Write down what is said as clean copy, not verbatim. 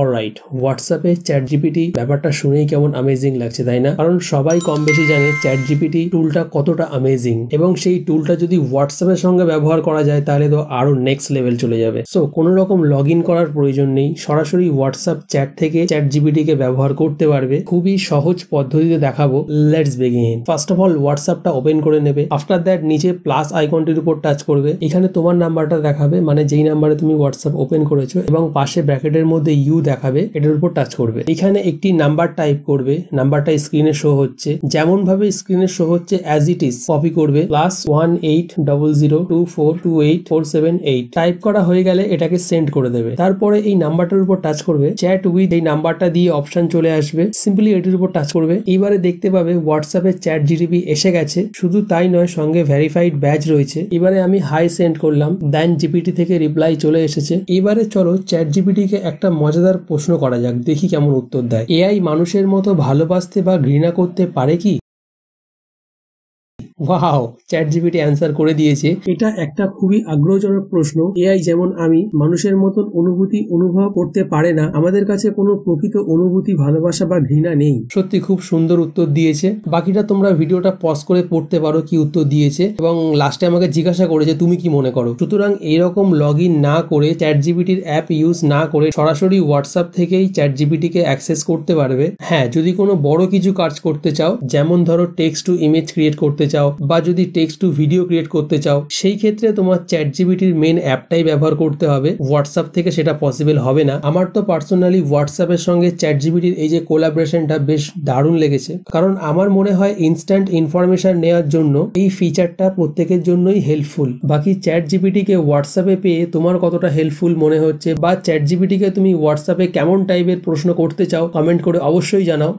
Alright, হোয়াটসঅ্যাপে chat GPT ব্যাপারটা শুনেই কেমন অ্যামেজিং লাগছে, তাই না? কারণ সবাই কম বেশি জানে চ্যাট জিপিটি টুলটা কতটা অ্যামেজিং, এবং সেই টুলটা যদি হোয়াটসঅ্যাপের সঙ্গে ব্যবহার করা যায় তাহলে তো আরো নেক্সট লেভেল চলে যাবে। সো কোনো রকম লগ ইন করার প্রয়োজন নেই, সরাসরি হোয়াটসঅ্যাপ চ্যাট থেকে চ্যাট জিপিটি কে ব্যবহার করতে পারবে। খুবই সহজ পদ্ধতিতে দেখাবো। Let's begin. First of all হোয়াটসঅ্যাপটা ওপেন করে নেবে। আফটার দ্যাট নিচে প্লাস আইকনটির উপর টাচ করবে। এখানে তোমার নাম্বারটা দেখাবে, মানে যেই নাম্বারে তুমি হোয়াটসঅ্যাপ ওপেন করেছো, এবং পাশে ব্র্যাকেটের মধ্যে ইউ দেখাবে, এটার উপর টাচ করবে। এখানে একটি নাম্বার টাইপ করবে, নাম্বারটা স্ক্রিনে শো হচ্ছে, যেমন ভাবে স্ক্রিনে শো হচ্ছে অ্যাজ ইট ইজ কপি করবে। +18002428478 টাইপ করা হয়ে গেলে এটাকে সেন্ড করে দেবে। তারপরে এই নাম্বারটার উপর টাচ করবে, চ্যাট উইথ এই নাম্বারটা দিয়ে অপশন চলে আসবে, সিম্পলি এটির উপর টাচ করবে। এইবারে দেখতে পাবে হোয়াটসঅ্যাপে চ্যাট জিটিপি এসে গেছে। শুধু তাই নয়, সঙ্গে ভেরিফাইড ব্যাচ রয়েছে। এবারে আমি হাই সেন্ড করলাম, দেন জিপিটি থেকে রিপ্লাই চলে এসেছে। এবারে চলো চ্যাট জিপিটি কে একটা মজাদার প্রশ্ন করা যাক, দেখি কেমন উত্তর দেয়। এআই মানুষের মতো ভালোবাসতে বা ঘৃণা করতে পারে কি? ওয়াও, চ্যাট জিপিটি অ্যান্সার করে দিয়েছে। এটা একটা খুবই আগ্রহজনক প্রশ্ন। এআই যেমন আমি মানুষের মতন অনুভূতি অনুভব করতে পারে না, আমাদের কাছে কোনো প্রকৃত অনুভূতি, ভালোবাসা বা ঘৃণা নেই। সত্যি খুব সুন্দর উত্তর দিয়েছে। বাকিটা তোমরা ভিডিওটা পজ করে পড়তে পারো কি উত্তর দিয়েছে, এবং লাস্টে আমাকে জিজ্ঞাসা করেছে তুমি কি মনে করো। সুতরাং এইরকম লগ ইন না করে, চ্যাট জিপিটির অ্যাপ ইউজ না করে সরাসরি হোয়াটসঅ্যাপ থেকেই চ্যাট জিপিটি কে অ্যাক্সেস করতে পারবে। হ্যাঁ, যদি কোনো বড় কিছু কাজ করতে চাও, যেমন ধরো টেক্সট টু ইমেজ ক্রিয়েট করতে চাও, বা যদি টেক্সট টু ভিডিও ক্রিয়েট করতে চাও, সেই ক্ষেত্রে তোমার চ্যাট জিপিটির মেন অ্যাপটাই ব্যবহার করতে হবে। হোয়াটসঅ্যাপ থেকে সেটা পসিবল হবে না। আমার তো পার্সোনালি হোয়াটসঅ্যাপের সঙ্গে চ্যাট জিপিটির এই যে কোলাবোরেশনটা বেশ দারুণ লেগেছে, কারণ আমার মনে হয় ইনস্ট্যান্ট ইনফরমেশন নেওয়ার জন্য এই ফিচারটা প্রত্যেকের জন্যই হেল্পফুল। বাকি চ্যাট জিপিটি কে হোয়াটসঅ্যাপে পেয়ে তোমার কতটা হেল্পফুল মনে হচ্ছে, বা চ্যাট জিপিটি কে তুমি হোয়াটসঅ্যাপে কেমন টাইপের প্রশ্ন করতে চাও, কমেন্ট করে অবশ্যই জানাও।